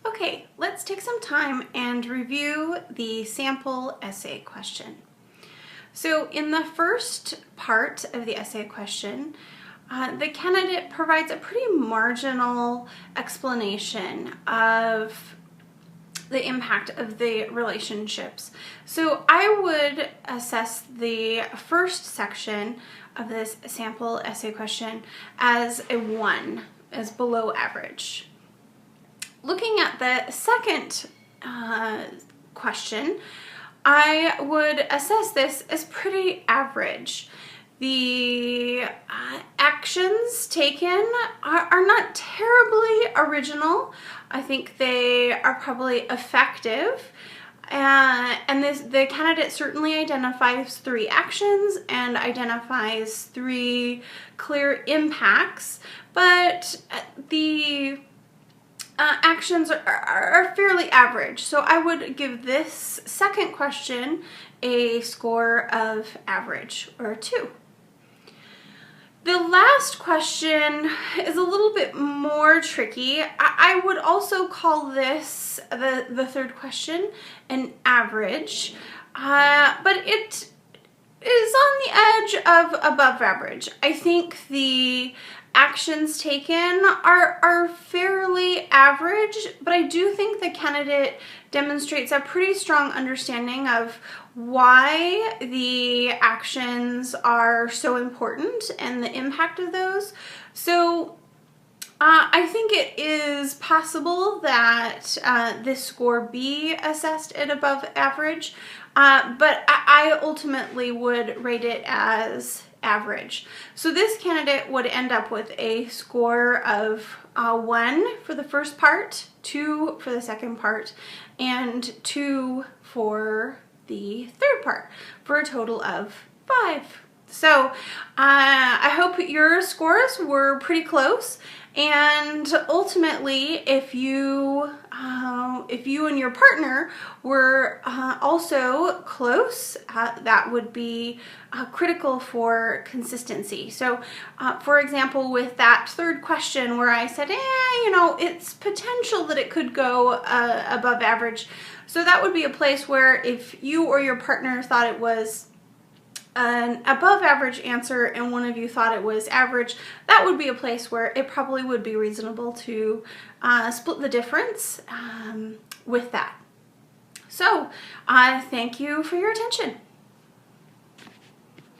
Okay, let's take some time and review the sample essay question. So in the first part of the essay question, the candidate provides a pretty marginal explanation of the impact of the relationships. So I would assess the first section of this sample essay question as a 1, as below average. Looking at the second question, I would assess this as pretty average. The actions taken are not terribly original. I think they are probably effective. And the candidate certainly identifies 3 actions and identifies 3 clear impacts, but the actions are fairly average. So I would give this second question a score of average, or a 2. The last question is a little bit more tricky. I would also call this, the third question, an average, but it is on the edge of above average. I think the actions taken are fairly average, but I do think the candidate demonstrates a pretty strong understanding of why the actions are so important and the impact of those. So I think it is possible that this score be assessed at above average, but I ultimately would rate it as average. So this candidate would end up with a score of 1 for the first part, 2 for the second part, and 2 for the third part, for a total of 5. So I hope your scores were pretty close, and ultimately if you and your partner were also close, that would be critical for consistency. So for example, with that third question where I said, it's potential that it could go above average. So that would be a place where if you or your partner thought it was an above average answer and one of you thought it was average, that would be a place where it probably would be reasonable to split the difference with that. So thank you for your attention.